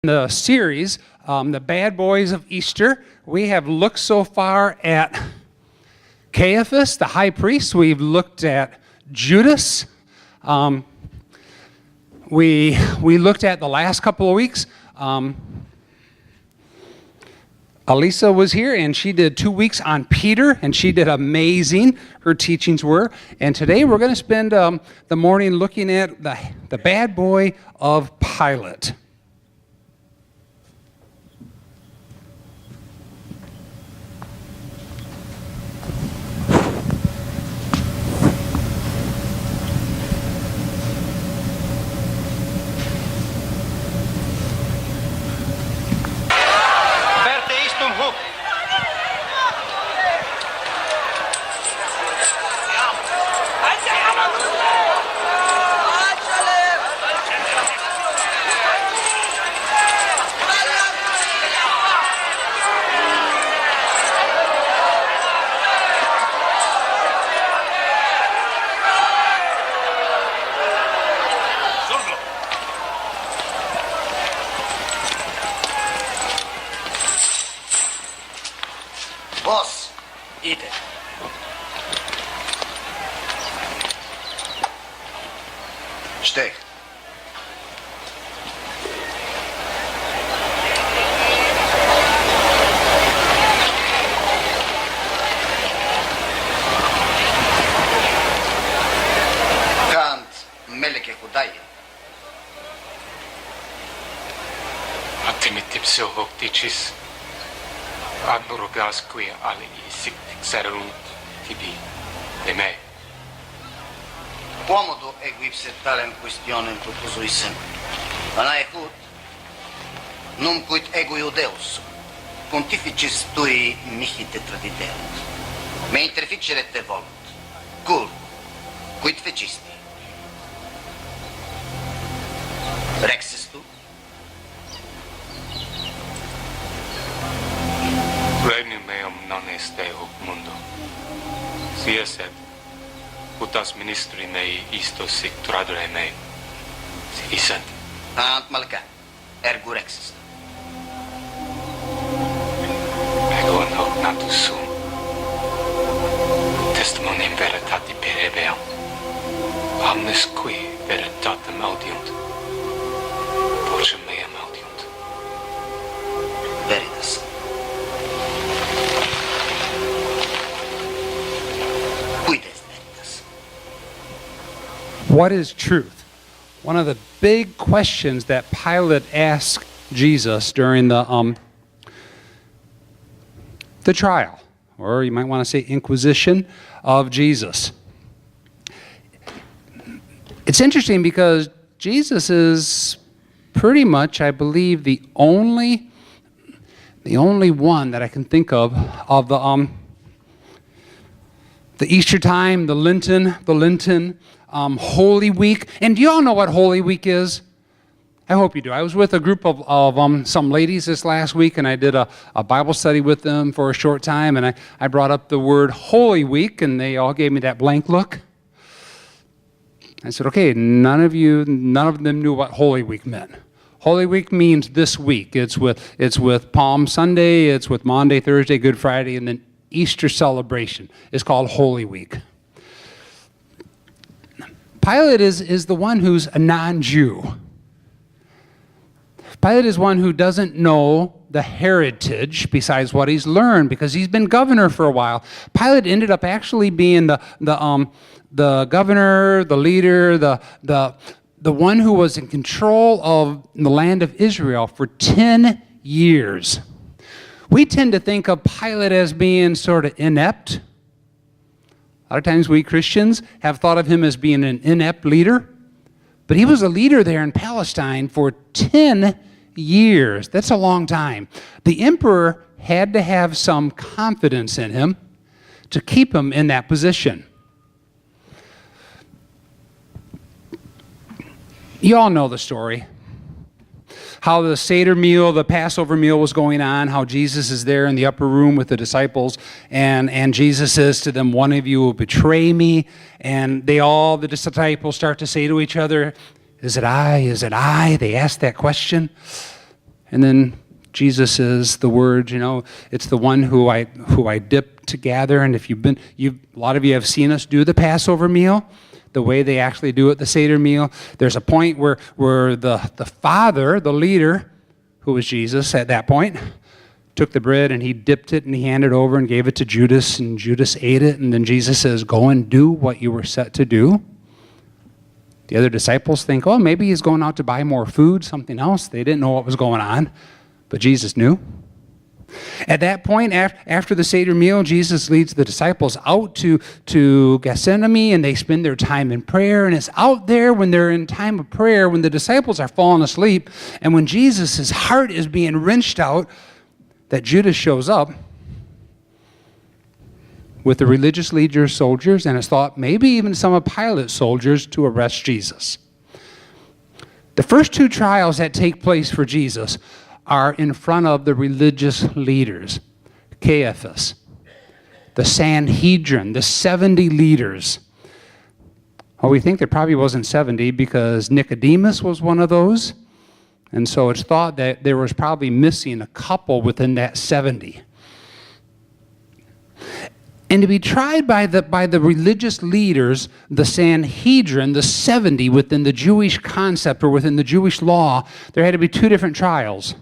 The series, The Bad Boys of Easter. We have looked so far at Caiaphas, the high priest. We've looked at Judas. We looked at the last couple of weeks. Elisa was here, and she did 2 weeks on Peter, and she did amazing. Her teachings were. And today we're going to spend the morning looking at the bad boy of Pilate. Boss, ide. Steg. Kant meleke kudaje. Attimittim sohoktichis. Admorogasqui ali xerunt tibi de me. Quomodo eguipse talem quaestionem propusuissem. Anaecut, numquid ego Iudeus, pontificis tui mihi tetradiderunt. Me interficere te volunt. Cur, quid fecisti? Rexes tu? Regnum meum non est hoc mundo. Sia sed, utas ministri mei isto sic tradere mei. Si dissent. Ant malca, ergo rexes. Ego in hoc natus sum. Testimonium veritati perebeam. Omnes qui veritatem audiunt. Vocem meam audiunt. Veritas. What is truth? One of the big questions that Pilate asked Jesus during the trial, or you might want to say inquisition of Jesus. It's interesting because Jesus is pretty much, I believe, the only one that I can think of the Easter time, the Lenten Holy Week. And do you all know what Holy Week is? I hope you do. I was with a group of some ladies this last week, and I did a Bible study with them for a short time, and I brought up the word Holy Week, and they all gave me that blank look. I said, okay, none of them knew what Holy Week meant. Holy Week means this week. It's with Palm Sunday, it's with Maundy, Thursday, Good Friday, and then Easter celebration is called Holy Week. Pilate is the one who's a non-Jew. Pilate is one who doesn't know the heritage besides what he's learned because he's been governor for a while. Pilate ended up actually being the governor, the leader, the one who was in control of the land of Israel for 10 years. We tend to think of Pilate as being sort of inept. A lot of times we Christians have thought of him as being an inept leader, but he was a leader there in Palestine for 10 years. That's a long time. The emperor had to have some confidence in him to keep him in that position. You all know the story. how the Seder meal, the Passover meal was going on, how Jesus is there in the upper room with the disciples, and Jesus says to them, one of you will betray me, and the disciples start to say to each other, is it I? Is it I? They ask that question. And then Jesus is the Word, it's the one who I dip to gather. And if a lot of you have seen us do the Passover meal, the way they actually do it, the Seder meal, there's a point where the father, the leader, who was Jesus at that point, took the bread and he dipped it and he handed it over and gave it to Judas, and Judas ate it. And then Jesus says, go and do what you were set to do. The other disciples think, oh, maybe he's going out to buy more food, something else. They didn't know what was going on, but Jesus knew. At that point, after the Seder meal, Jesus leads the disciples out to Gethsemane, and they spend their time in prayer. And it's out there when they're in time of prayer, when the disciples are falling asleep, and when Jesus' heart is being wrenched out, that Judas shows up with the religious leaders, soldiers, and it's thought maybe even some of Pilate's soldiers to arrest Jesus. The first two trials that take place for Jesus are in front of the religious leaders, Caiaphas, the Sanhedrin, the 70 leaders. Well, we think there probably wasn't 70 because Nicodemus was one of those. And so it's thought that there was probably missing a couple within that 70. And to be tried by the religious leaders, the Sanhedrin, the 70 within the Jewish concept or within the Jewish law, there had to be two different trials.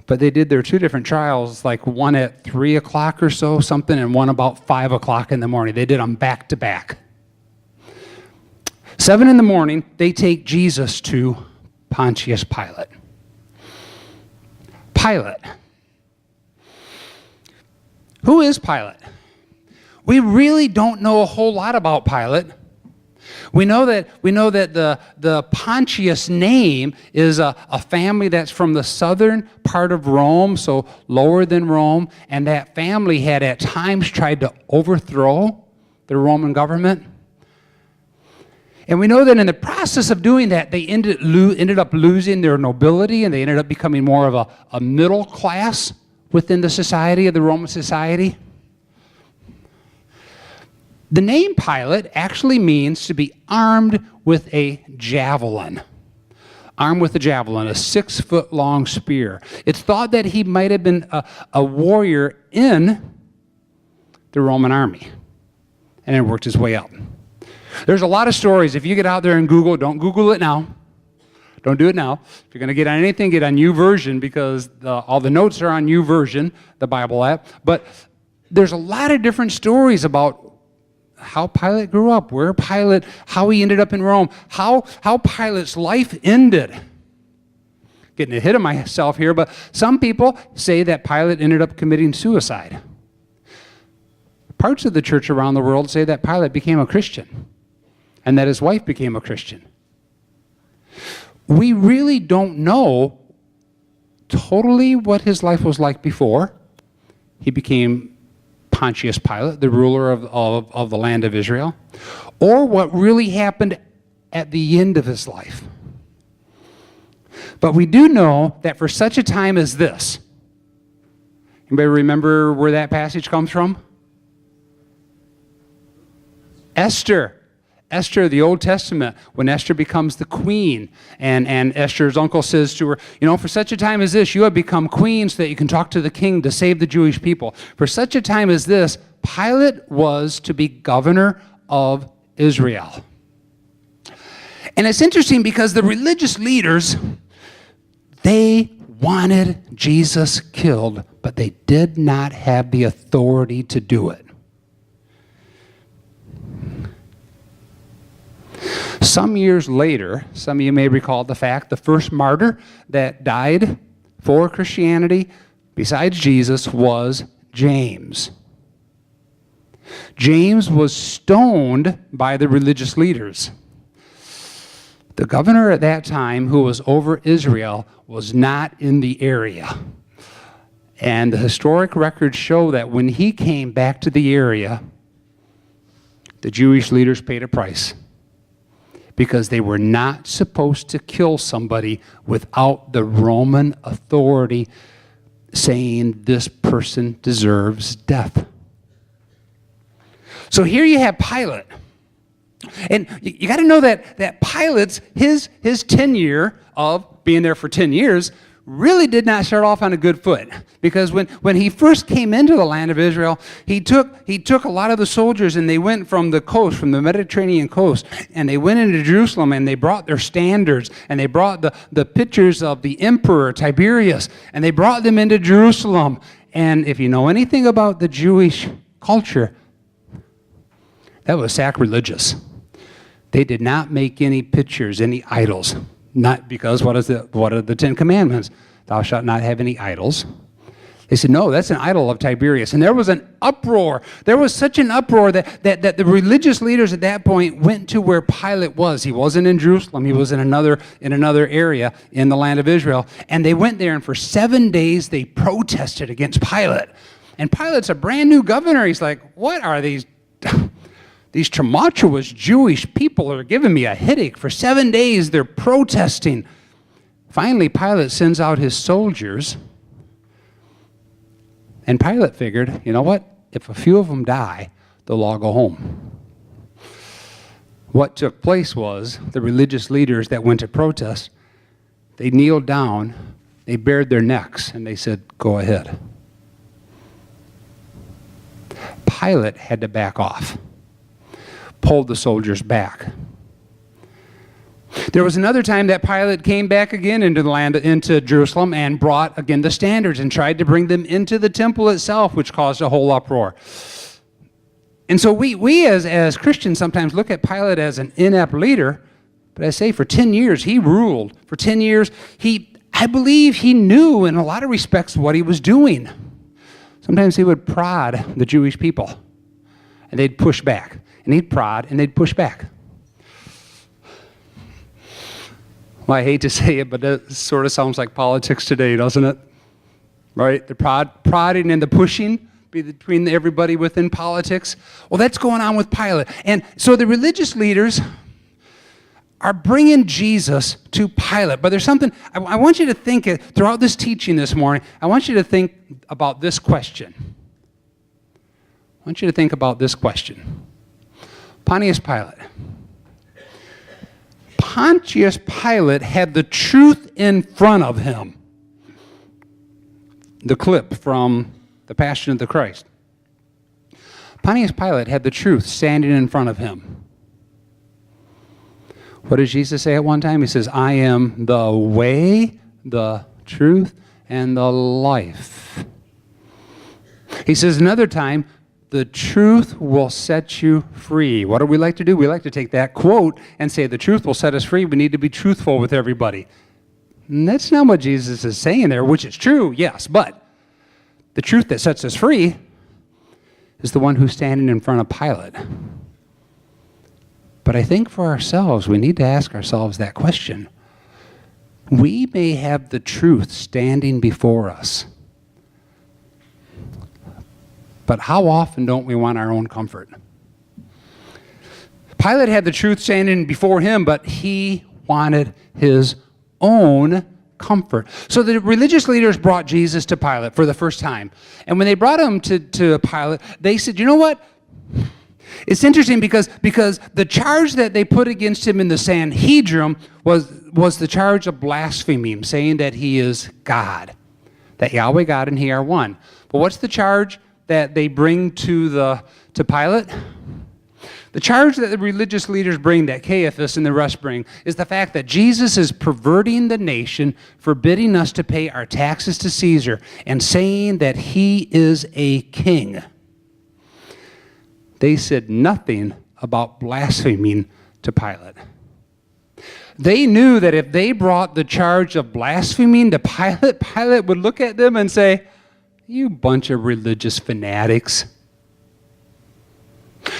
But they did their two different trials, like one at 3 o'clock or so, something, and one about 5 o'clock in the morning. They did them back to back. 7 in the morning, they take Jesus to Pontius Pilate. Pilate. Who is Pilate? We really don't know a whole lot about Pilate. We know that the Pontius name is a family that's from the southern part of Rome, so lower than Rome, and that family had at times tried to overthrow the Roman government. And we know that in the process of doing that, they ended up losing their nobility, and they ended up becoming more of a middle class within the society of the Roman society. The name Pilate actually means to be armed with a javelin. Armed with a javelin, a 6-foot-long spear. It's thought that he might have been a warrior in the Roman army and then worked his way up. There's a lot of stories. If you get out there and Google, don't Google it now. Don't do it now. If you're going to get on anything, get on YouVersion, because all the notes are on YouVersion, the Bible app. But there's a lot of different stories about how Pilate grew up, how he ended up in Rome, how Pilate's life ended. Getting ahead of myself here, but some people say that Pilate ended up committing suicide. Parts of the church around the world say that Pilate became a Christian and that his wife became a Christian. We really don't know totally what his life was like before he became Pontius Pilate, the ruler of the land of Israel, or what really happened at the end of his life. But we do know that for such a time as this, anybody remember where that passage comes from? Esther, the Old Testament, when Esther becomes the queen, and Esther's uncle says to her, for such a time as this, you have become queen so that you can talk to the king to save the Jewish people. For such a time as this, Pilate was to be governor of Israel. And it's interesting because the religious leaders, they wanted Jesus killed, but they did not have the authority to do it. Some years later, some of you may recall the fact, the first martyr that died for Christianity, besides Jesus, was James. James was stoned by the religious leaders. The governor at that time, who was over Israel, was not in the area. And the historic records show that when he came back to the area, the Jewish leaders paid a price, because they were not supposed to kill somebody without the Roman authority saying this person deserves death. So here you have Pilate. And you got to know that Pilate's, his tenure of being there for 10 years, really did not start off on a good foot. Because when he first came into the land of Israel, he took a lot of the soldiers and they went from the coast, from the Mediterranean coast, and they went into Jerusalem and they brought their standards and they brought the pictures of the emperor Tiberius and they brought them into Jerusalem. And if you know anything about the Jewish culture, that was sacrilegious. They did not make any pictures, any idols. Not because what are the 10 Commandments? Thou shalt not have any idols. They said, no, that's an idol of Tiberius. And there was an uproar. There was such an uproar that the religious leaders at that point went to where Pilate was. He wasn't in Jerusalem. He was in another area in the land of Israel. And they went there, and for 7 days they protested against Pilate. And Pilate's a brand new governor. He's like, what are these... These tumultuous Jewish people are giving me a headache. For 7 days, they're protesting. Finally, Pilate sends out his soldiers. And Pilate figured, you know what? If a few of them die, they'll all go home. What took place was the religious leaders that went to protest, they kneeled down, they bared their necks, and they said, go ahead. Pilate had to back off. Pulled the soldiers back. There was another time that Pilate came back again into Jerusalem and brought again the standards and tried to bring them into the temple itself, which caused a whole uproar. And so we as Christians sometimes look at Pilate as an inept leader, but I say for 10 years he ruled. For 10 years I believe he knew in a lot of respects what he was doing. Sometimes he would prod the Jewish people and they'd push back. And he'd prod, and they'd push back. Well, I hate to say it, but that sort of sounds like politics today, doesn't it? Right? The prodding and the pushing between everybody within politics. Well, that's going on with Pilate. And so the religious leaders are bringing Jesus to Pilate. But there's something, I want you to think, throughout this teaching this morning, I want you to think about this question. I want you to think about this question. Pontius Pilate. Pontius Pilate had the truth in front of him. The clip from The Passion of the Christ. Pontius Pilate had the truth standing in front of him. What did Jesus say at one time? He says, I am the way, the truth, and the life. He says another time, the truth will set you free. What do we like to do? We like to take that quote and say the truth will set us free. We need to be truthful with everybody. And that's not what Jesus is saying there, which is true, yes. But the truth that sets us free is the one who's standing in front of Pilate. But I think for ourselves, we need to ask ourselves that question. We may have the truth standing before us. But how often don't we want our own comfort? Pilate had the truth standing before him, but he wanted his own comfort. So the religious leaders brought Jesus to Pilate for the first time. And when they brought him to Pilate, they said, you know what? It's interesting because the charge that they put against him in the Sanhedrin was the charge of blaspheming, saying that he is God, that Yahweh God and he are one. But what's the charge that they bring to Pilate? The charge that the religious leaders bring, that Caiaphas and the rest bring, is the fact that Jesus is perverting the nation, forbidding us to pay our taxes to Caesar, and saying that he is a king. They said nothing about blaspheming to Pilate. They knew that if they brought the charge of blaspheming to Pilate, Pilate would look at them and say, you bunch of religious fanatics.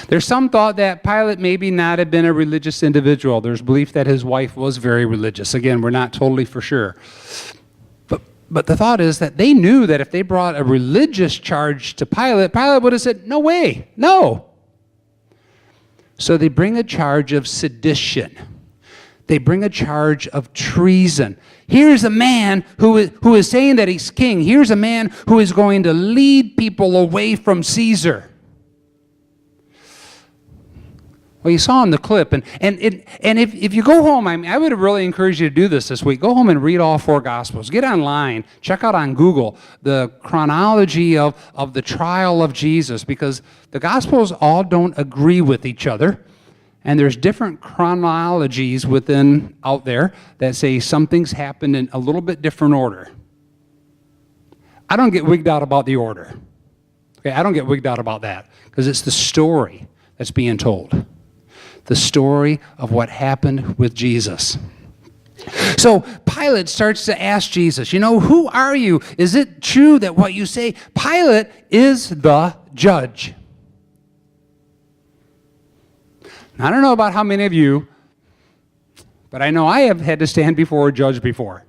There's some thought that Pilate maybe not have been a religious individual. There's belief that his wife was very religious. Again, we're not totally for sure. But the thought is that they knew that if they brought a religious charge to Pilate, Pilate would have said, no way, no. So they bring a charge of sedition. They bring a charge of treason. Here's a man who is saying that he's king. Here's a man who is going to lead people away from Caesar. Well, you saw in the clip, and if you go home, I would really encourage you to do this week. Go home and read all 4 Gospels. Get online, check out on Google the chronology of the trial of Jesus, because the Gospels all don't agree with each other, and there's different chronologies out there that say some things happened in a little bit different order. I don't get wigged out about the order. Okay, I don't get wigged out about that, because it's the story that's being told. The story of what happened with Jesus. So Pilate starts to ask Jesus, who are you? Is it true that what you say? Pilate is the judge. I don't know about how many of you, but I know I have had to stand before a judge before.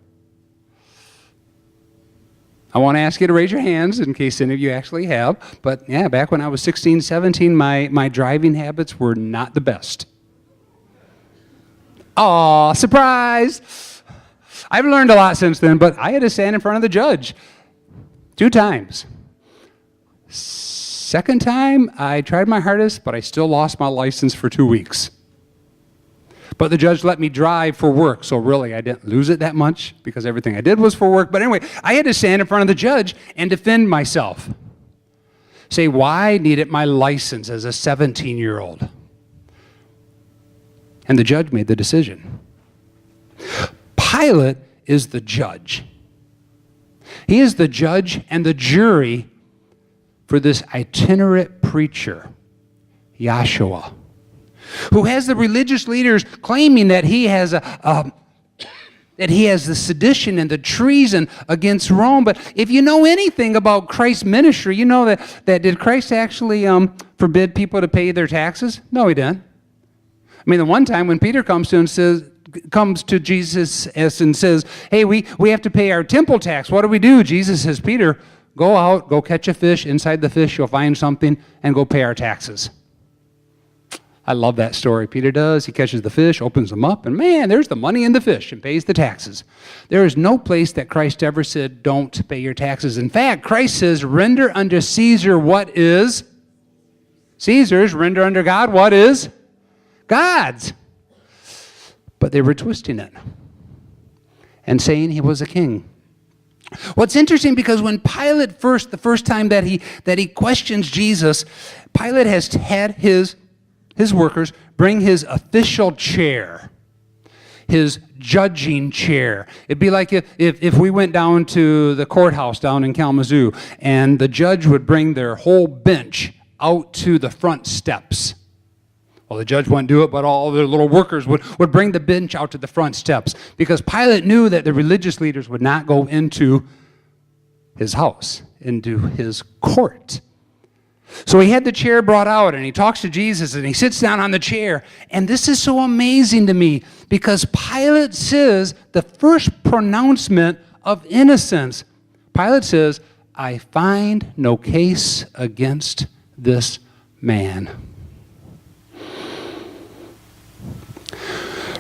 I want to ask you to raise your hands in case any of you actually have. But yeah, back when I was 16, 17, my driving habits were not the best. Aw, surprise! I've learned a lot since then, but I had to stand in front of the judge 2 times. Second time, I tried my hardest, but I still lost my license for 2 weeks. But the judge let me drive for work, so really I didn't lose it that much because everything I did was for work. But anyway, I had to stand in front of the judge and defend myself. Say why I needed my license as a 17-year-old. And the judge made the decision. Pilate is the judge. He is the judge and the jury for this itinerant preacher, Yahshua, who has the religious leaders claiming that he has the sedition and the treason against Rome. But if you know anything about Christ's ministry, you know that did Christ actually forbid people to pay their taxes? No, he didn't. I mean, the one time when Peter comes to Jesus and says, hey, we have to pay our temple tax. What do? Jesus says, Peter, go out, go catch a fish. Inside the fish, you'll find something, and go pay our taxes. I love that story. Peter does. He catches the fish, opens them up, and man, there's the money in the fish and pays the taxes. There is no place that Christ ever said, don't pay your taxes. In fact, Christ says, render unto Caesar what is Caesar's, render unto God what is God's. But they were twisting it and saying he was a king. What's interesting, because when Pilate the first time that he questions Jesus, Pilate has had his workers bring his official chair, his judging chair. It'd be like if we went down to the courthouse down in Kalamazoo and the judge would bring their whole bench out to the front steps. Well, the judge wouldn't do it, but all their little workers would bring the bench out to the front steps, because Pilate knew that the religious leaders would not go into his house, into his court. So he had the chair brought out, and he talks to Jesus, and he sits down on the chair. And this is so amazing to me, because Pilate says the first pronouncement of innocence. Pilate says, I find no case against this man.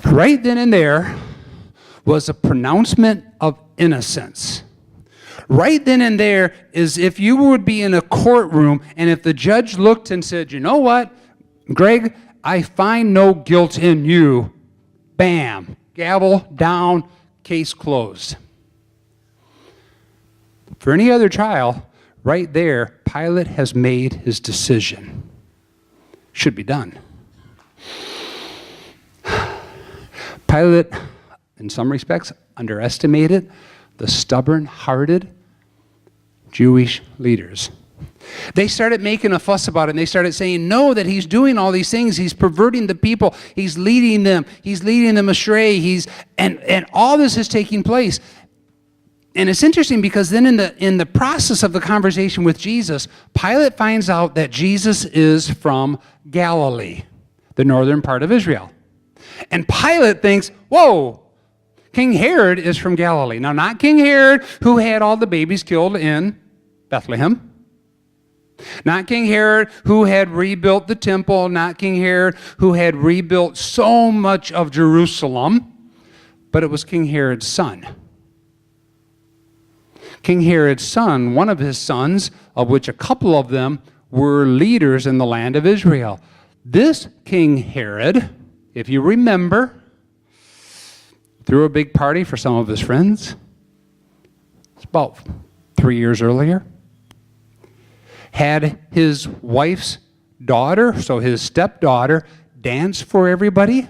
Right then and there was a pronouncement of innocence. Right then and there is if you would be in a courtroom, and if the judge looked and said, you know what, Greg, I find no guilt in you. Bam, gavel down, case closed. For any other trial, right there, Pilate has made his decision. Should be done. Pilate, in some respects, underestimated the stubborn-hearted Jewish leaders. They started making a fuss about it, and they started saying, no, that he's doing all these things. He's perverting the people. He's leading them astray. And all this is taking place. And it's interesting, because then in the process of the conversation with Jesus, Pilate finds out that Jesus is from Galilee, the northern part of Israel. And Pilate thinks, whoa, King Herod is from Galilee. Now, not King Herod, who had all the babies killed in Bethlehem. Not King Herod, who had rebuilt the temple. Not King Herod, who had rebuilt so much of Jerusalem. But it was King Herod's son. King Herod's son, one of his sons, of which a couple of them were leaders in the land of Israel. This King Herod, if you remember, threw a big party for some of his friends. It's about 3 years earlier. Had his wife's daughter, so his stepdaughter, dance for everybody.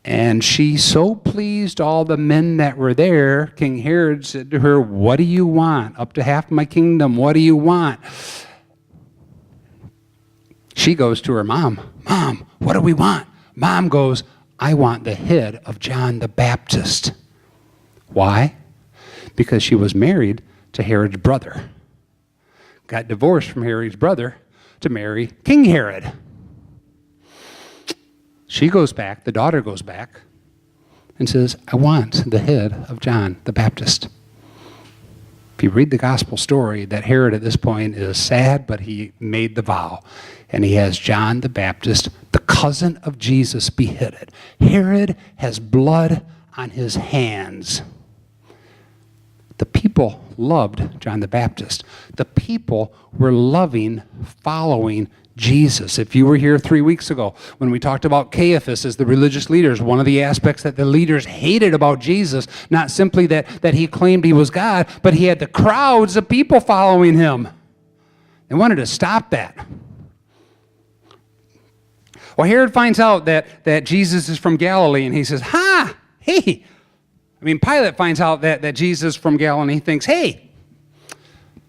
And she so pleased all the men that were there, King Herod said to her, "What do you want? Up to half my kingdom, what do you want?" She goes to her mom, "Mom, what do we want?" Mom goes, "I want the head of John the Baptist." Why? Because she was married to Herod's brother. Got divorced from Herod's brother to marry King Herod. She goes back, the daughter goes back, and says, "I want the head of John the Baptist." If you read the gospel story, that Herod at this point is sad, but he made the vow. And he has John the Baptist, the cousin of Jesus, beheaded. Herod has blood on his hands. The people loved John the Baptist. The people were loving, following Jesus. If you were here 3 weeks ago when we talked about Caiaphas as the religious leaders, one of the aspects that the leaders hated about Jesus, not simply that he claimed he was God, but he had the crowds of people following him. They wanted to stop that. Well, Herod finds out that Jesus is from Galilee, and he says, Pilate finds out that Jesus is from Galilee, and he thinks, hey,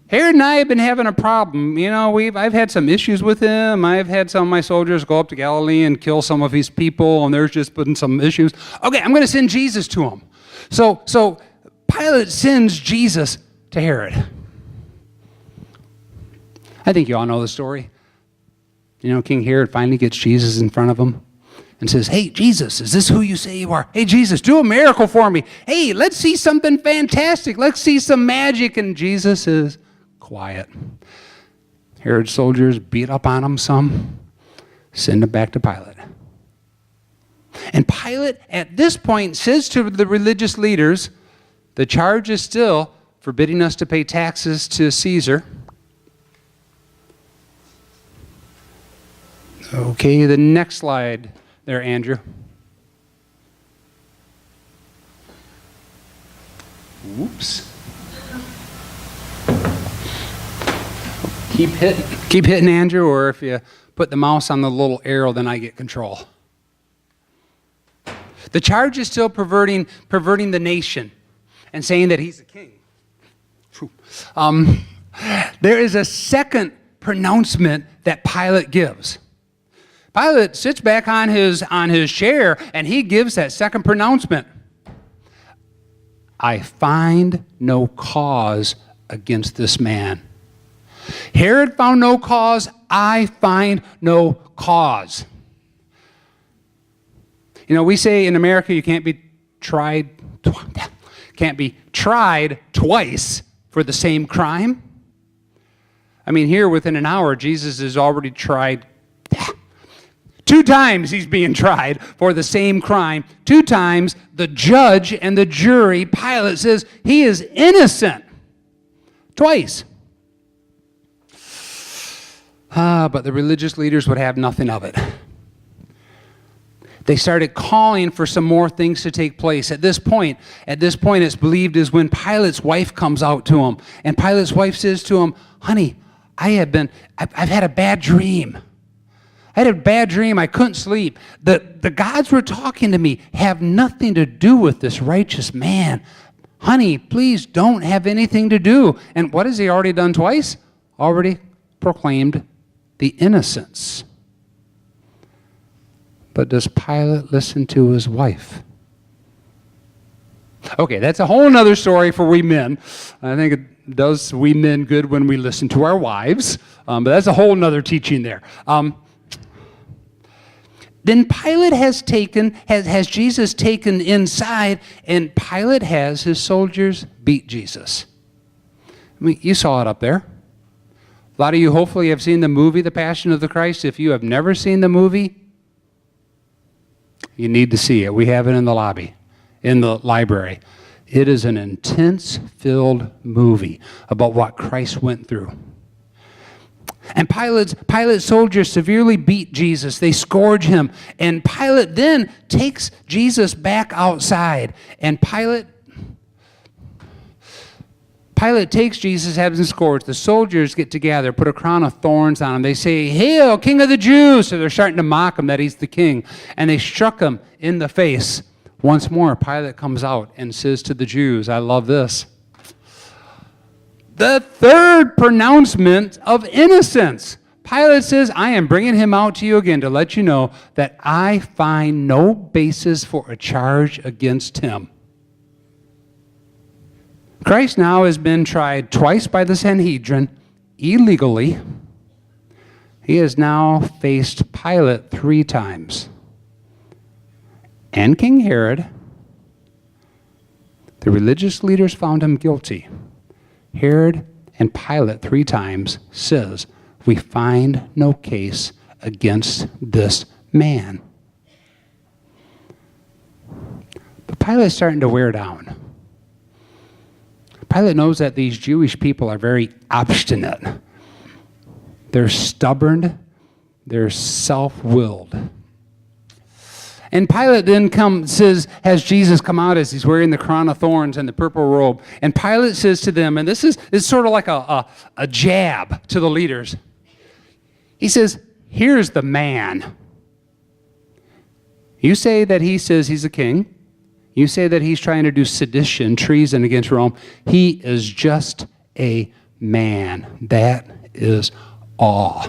Herod and I have been having a problem. You know, I've had some issues with him. I've had some of my soldiers go up to Galilee and kill some of his people, and there's just been some issues. Okay, I'm going to send Jesus to him. So Pilate sends Jesus to Herod. I think you all know the story. You know, King Herod finally gets Jesus in front of him and says, "Hey, Jesus, is this who you say you are? Hey, Jesus, do a miracle for me. Hey, let's see something fantastic. Let's see some magic." And Jesus is quiet. Herod's soldiers beat up on him some, send him back to Pilate. And Pilate, at this point, says to the religious leaders, the charge is still forbidding us to pay taxes to Caesar. Okay, the next slide there, Andrew. Whoops. Keep hitting, Andrew, or if you put the mouse on the little arrow, then I get control. The charge is still perverting the nation and saying that he's a king. There is a second pronouncement that Pilate gives. Pilate sits back on his chair, and he gives that second pronouncement. "I find no cause against this man." Herod found no cause. I find no cause. You know, we say in America you can't be tried twice for the same crime. I mean, here within an hour, Jesus is already tried 2 times. He's being tried for the same crime. 2 times, the judge and the jury, Pilate says he is innocent. Twice. But the religious leaders would have nothing of it. They started calling for some more things to take place. At this point, it's believed is when Pilate's wife comes out to him. And Pilate's wife says to him, "Honey, I've had a bad dream. I had a bad dream. I couldn't sleep. The gods were talking to me. Have nothing to do with this righteous man. Honey, please don't have anything to do." And what has he already done twice? Already proclaimed the innocence. But does Pilate listen to his wife? Okay, that's a whole other story for we men. I think it does we men good when we listen to our wives. But that's a whole other teaching there. Then Pilate has Jesus taken inside, and Pilate has his soldiers beat Jesus. I mean, you saw it up there. A lot of you hopefully have seen the movie, The Passion of the Christ. If you have never seen the movie, you need to see it. We have it in the lobby, in the library. It is an intense-filled movie about what Christ went through. And Pilate's soldiers severely beat Jesus. They scourge him. And Pilate then takes Jesus back outside. And Pilate takes Jesus, has him scourged. The soldiers get together, put a crown of thorns on him. They say, "Hail, King of the Jews!" So they're starting to mock him that he's the king. And they struck him in the face. Once more, Pilate comes out and says to the Jews, I love this, the third pronouncement of innocence. Pilate says, I am bringing him out to you again to let you know that I find no basis for a charge against him. Christ now has been tried twice by the Sanhedrin illegally. He has now faced Pilate 3 times. And King Herod. The religious leaders found him guilty. Herod and Pilate 3 times says, we find no case against this man. But Pilate's starting to wear down. Pilate knows that these Jewish people are very obstinate. They're stubborn. They're self-willed. And Pilate then has Jesus come out as he's wearing the crown of thorns and the purple robe. And Pilate says to them, and this is sort of like a jab to the leaders. He says, here's the man. You say that he says he's a king. You say that he's trying to do sedition, treason against Rome. He is just a man. That is all.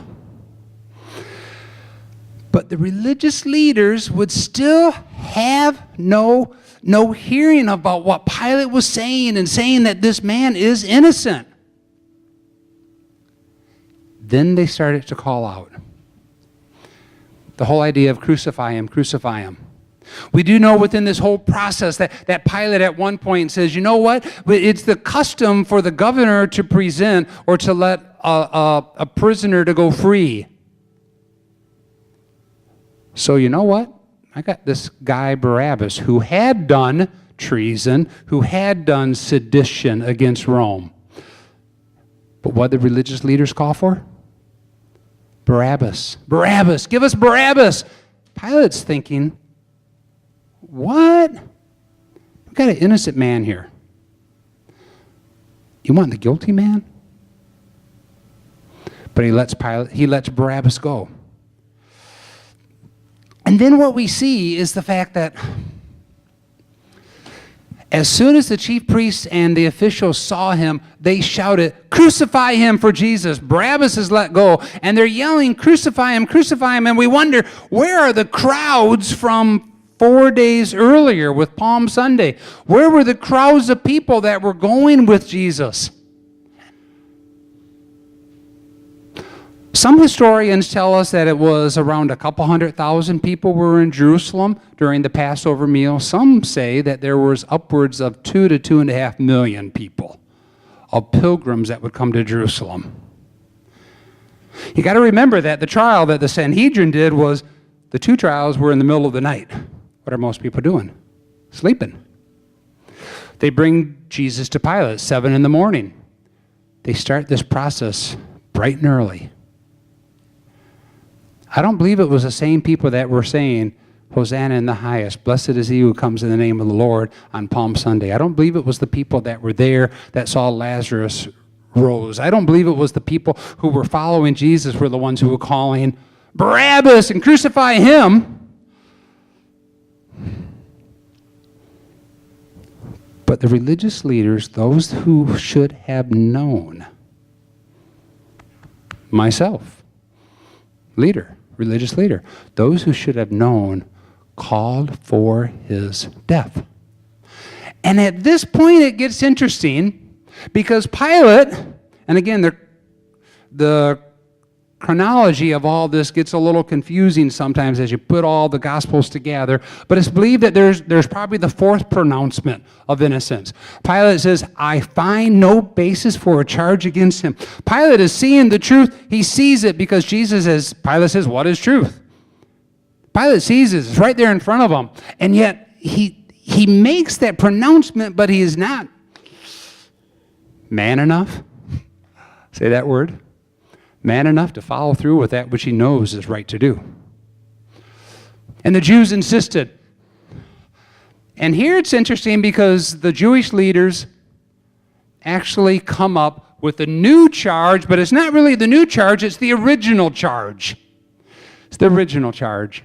But the religious leaders would still have no hearing about what Pilate was saying and saying that this man is innocent. Then they started to call out the whole idea of crucify him, crucify him. We do know within this whole process that Pilate at one point says, you know what? It's the custom for the governor to present or to let a prisoner to go free. So you know what? I got this guy Barabbas who had done treason, who had done sedition against Rome. But what did the religious leaders call for? Barabbas. Barabbas. Give us Barabbas. Pilate's thinking, what? We've got an innocent man here. You want the guilty man? But he lets Barabbas go. And then what we see is the fact that as soon as the chief priests and the officials saw him, they shouted, crucify him for Jesus. Barabbas is let go. And they're yelling, crucify him, crucify him. And we wonder, where are the crowds from 4 days earlier with Palm Sunday? Where were the crowds of people that were going with Jesus? Some historians tell us that it was around a couple 100,000 people were in Jerusalem during the Passover meal. Some say that there was upwards of 2 to 2.5 million people of pilgrims that would come to Jerusalem. You got to remember that the trial that the Sanhedrin did was the 2 trials were in the middle of the night. What are most people doing? Sleeping. They bring Jesus to Pilate 7 in the morning. They start this process bright and early. I don't believe it was the same people that were saying, Hosanna in the highest, blessed is he who comes in the name of the Lord on Palm Sunday. I don't believe it was the people that were there that saw Lazarus rose. I don't believe it was the people who were following Jesus were the ones who were calling Barabbas and crucify him. But the religious leaders, those who should have known, myself, religious leader, those who should have known called for his death. And at this point it gets interesting because Pilate, and again the chronology of all this gets a little confusing sometimes as you put all the Gospels together, but it's believed that there's probably the 4th pronouncement of innocence. Pilate says, I find no basis for a charge against him. Pilate is seeing the truth. He sees it because Pilate says, what is truth? Pilate sees it. It's right there in front of him. And yet he makes that pronouncement, but he is not man enough. Say that word. man enough to follow through with that which he knows is right to do. And the Jews insisted. And here it's interesting because the Jewish leaders actually come up with a new charge, but it's not really the new charge, it's the original charge. It's the original charge.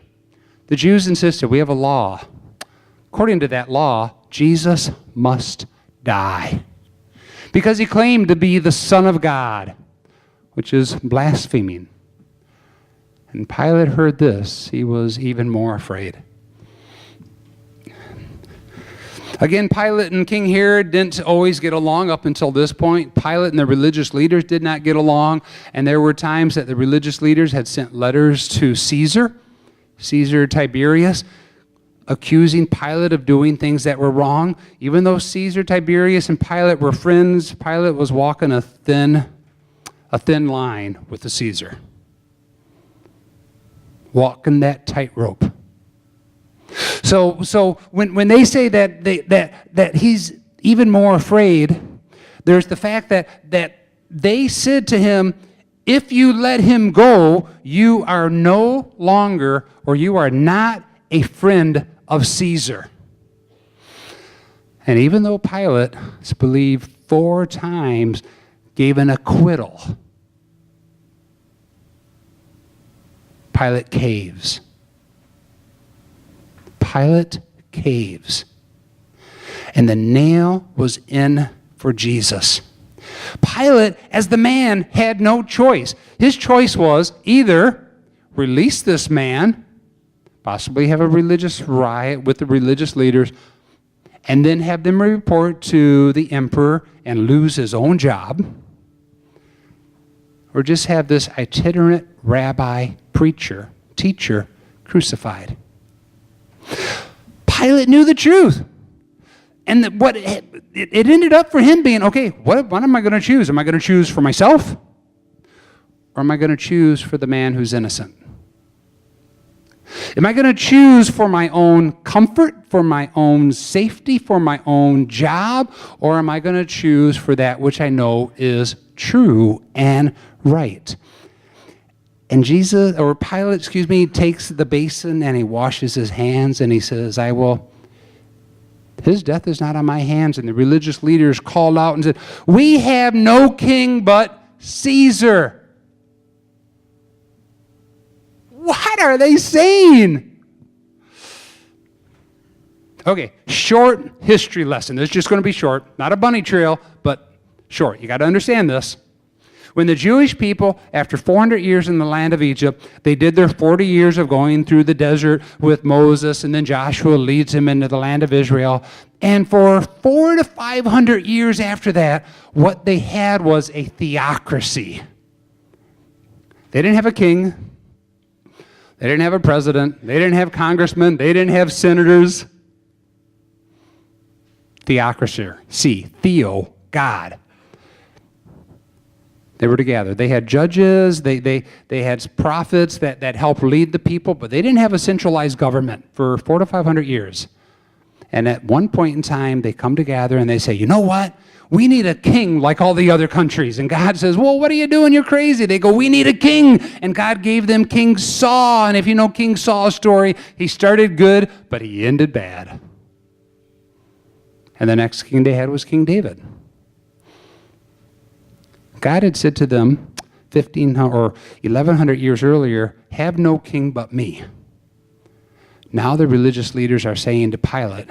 The Jews insisted, we have a law. According to that law, Jesus must die because he claimed to be the Son of God, which is blaspheming. And Pilate heard this. He was even more afraid. Again, Pilate and King Herod didn't always get along up until this point. Pilate and the religious leaders did not get along, and there were times that the religious leaders had sent letters to Caesar Tiberius, accusing Pilate of doing things that were wrong. Even though Caesar Tiberius and Pilate were friends, Pilate was walking a thin line with the Caesar. Walking that tightrope. So when they say that he's even more afraid, there's the fact that they said to him, if you let him go, you are no longer, or you are not a friend of Caesar. And even though Pilate, it's believed 4 times, gave an acquittal, Pilate caves. Pilate caves. And the nail was in for Jesus. Pilate, as the man, had no choice. His choice was either release this man, possibly have a religious riot with the religious leaders, and then have them report to the emperor and lose his own job, or just have this itinerant rabbi, preacher, teacher crucified. Pilate knew the truth. And it ended up for him being, okay, what am I going to choose? Am I going to choose for myself? Or am I going to choose for the man who's innocent? Am I going to choose for my own comfort, for my own safety, for my own job? Or am I going to choose for that which I know is true and right? And Pilate, takes the basin and he washes his hands and he says, his death is not on my hands. And the religious leaders called out and said, we have no king but Caesar. What are they saying? Okay, short history lesson. This is just going to be short. Not a bunny trail, but short. You got to understand this. When the Jewish people, after 400 years in the land of Egypt, they did their 40 years of going through the desert with Moses, and then Joshua leads them into the land of Israel. And for 400 to 500 years after that, what they had was a theocracy. They didn't have a king. They didn't have a president. They didn't have congressmen. They didn't have senators. Theocracy. Theo, God. They were together. They had judges, they had prophets that helped lead the people, but they didn't have a centralized government for 400 to 500 years. And at one point in time, they come together and they say, you know what? We need a king like all the other countries. And God says, well, what are you doing? You're crazy. They go, we need a king. And God gave them King Saul. And if you know King Saul's story, he started good, but he ended bad. And the next king they had was King David. God had said to them 1,500 or 1,100 years earlier, have no king but me. Now the religious leaders are saying to Pilate,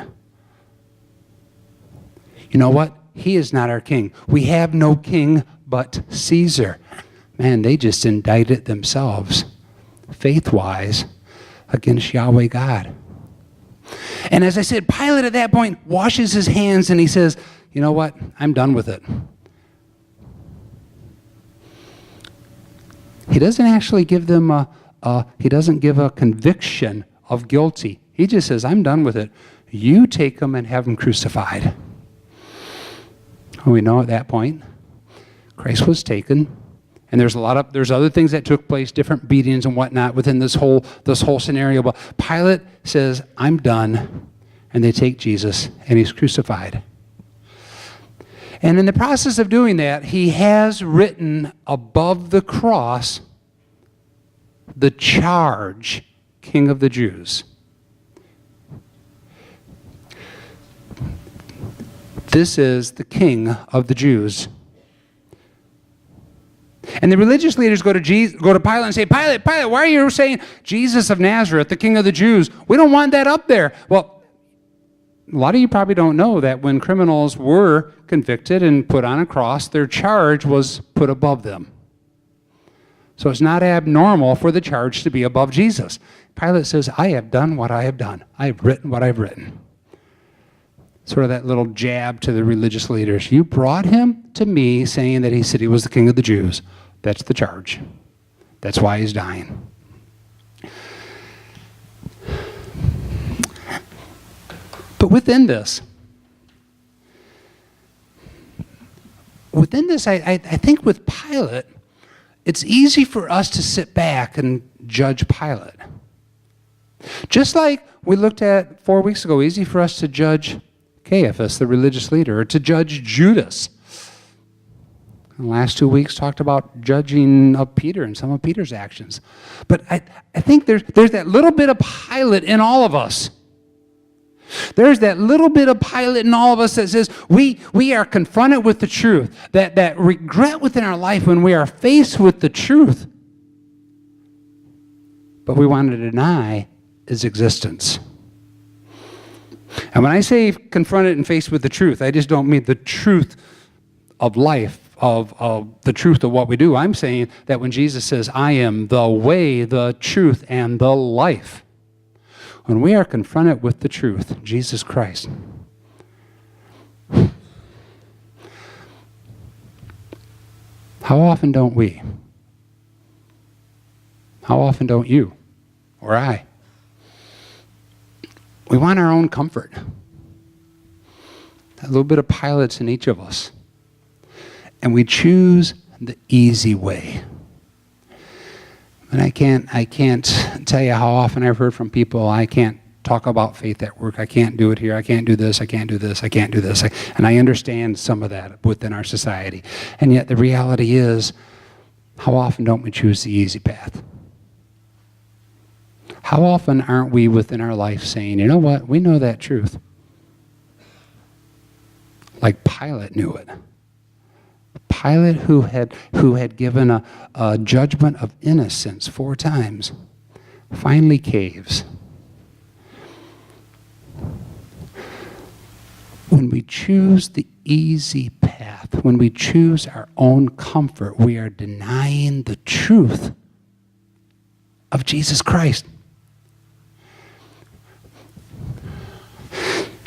you know what? He is not our king. We have no king but Caesar. Man, they just indicted themselves, faith-wise, against Yahweh God. And as I said, Pilate at that point washes his hands and he says, you know what? I'm done with it. He doesn't actually give them he doesn't give a conviction of guilty. He just says, I'm done with it. You take them and have them crucified. We know at that point, Christ was taken, and there's other things that took place, different beatings and whatnot within this whole scenario. But Pilate says, I'm done, and they take Jesus, and he's crucified. And in the process of doing that, he has written above the cross the charge, King of the Jews. This is the King of the Jews. And the religious leaders go to Pilate and say, Pilate, why are you saying Jesus of Nazareth, the King of the Jews? We don't want that up there. Well, a lot of you probably don't know that when criminals were convicted and put on a cross, their charge was put above them. So it's not abnormal for the charge to be above Jesus. Pilate says, I have done what I have done. I have written what I've written. Sort of that little jab to the religious leaders. You brought him to me saying that he said he was the King of the Jews. That's the charge. That's why he's dying. But within this, I think with Pilate, it's easy for us to sit back and judge Pilate. Just like we looked at 4 weeks ago, easy for us to judge Caiaphas, the religious leader, or to judge Judas. The last 2 weeks talked about judging of Peter and some of Peter's actions. But I think there's that little bit of Pilate in all of us. There's that little bit of Pilate in all of us that says we are confronted with the truth, that regret within our life when we are faced with the truth. But we want to deny his existence. And when I say confronted and faced with the truth, I just don't mean the truth of life, of the truth of what we do. I'm saying that when Jesus says, I am the way, the truth, and the life, when we are confronted with the truth, Jesus Christ, how often don't we? How often don't you or I? We want our own comfort. A little bit of Pilate's in each of us. And we choose the easy way. And I can't tell you how often I've heard from people, I can't talk about faith at work. I can't do it here. I can't do this. I can't do this. I can't do this. And I understand some of that within our society. And yet the reality is, how often don't we choose the easy path? How often aren't we within our life saying, you know what, we know that truth. Like Pilate knew it. Pilate, who had given a judgment of innocence 4 times, finally caves. When we choose the easy path, when we choose our own comfort, we are denying the truth of Jesus Christ.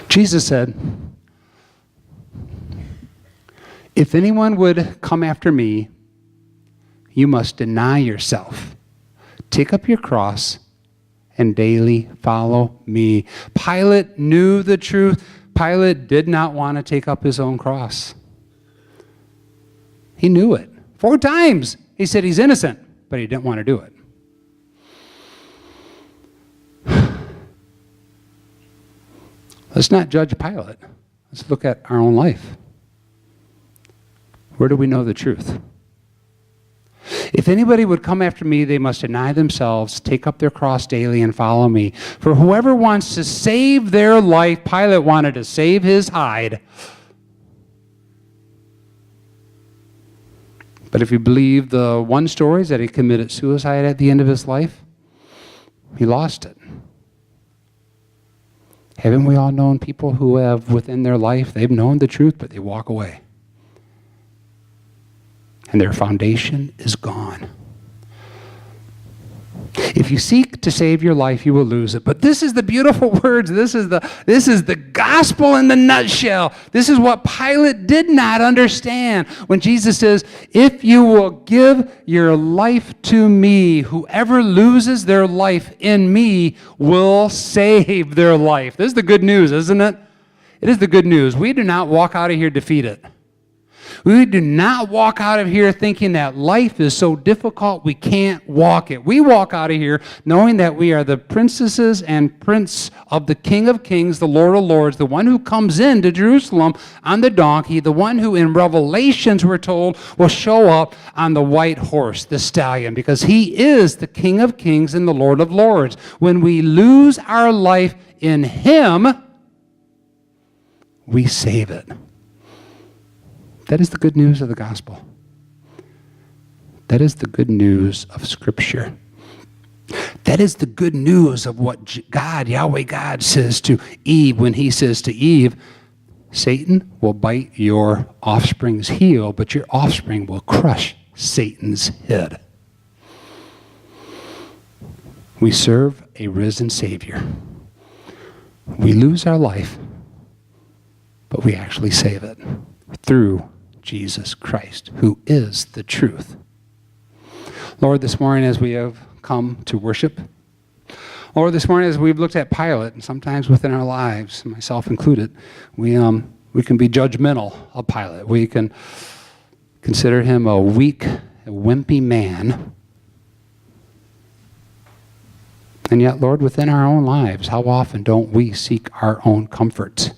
Jesus said, if anyone would come after me, you must deny yourself, take up your cross, and daily follow me. Pilate knew the truth. Pilate did not want to take up his own cross. He knew it. 4 times he said he's innocent, but he didn't want to do it. Let's not judge Pilate. Let's look at our own life. Where do we know the truth? If anybody would come after me, they must deny themselves, take up their cross daily, and follow me. For whoever wants to save their life, Pilate wanted to save his hide. But if you believe the one story is that he committed suicide at the end of his life, he lost it. Haven't we all known people who have within their life, they've known the truth, but they walk away? And their foundation is gone. If you seek to save your life, you will lose it. But this is the beautiful words. This is the gospel in the nutshell. This is what Pilate did not understand when Jesus says, if you will give your life to me, whoever loses their life in me will save their life. This is the good news, isn't it? It is the good news. We do not walk out of here defeated. We do not walk out of here thinking that life is so difficult we can't walk it. We walk out of here knowing that we are the princesses and prince of the King of Kings, the Lord of Lords, the one who comes into Jerusalem on the donkey, the one who in Revelations we're told will show up on the white horse, the stallion, because he is the King of Kings and the Lord of Lords. When we lose our life in him, we save it. That is the good news of the gospel. That is the good news of Scripture. That is the good news of what God, Yahweh God, says to Eve when he says to Eve, Satan will bite your offspring's heel, but your offspring will crush Satan's head. We serve a risen Savior. We lose our life, but we actually save it through Jesus Christ, who is the truth. Lord, this morning as we have come to worship, Lord, this morning as we've looked at Pilate, and sometimes within our lives, myself included, we can be judgmental of Pilate. We can consider him a weak, a wimpy man. And yet, Lord, within our own lives, how often don't we seek our own comforts?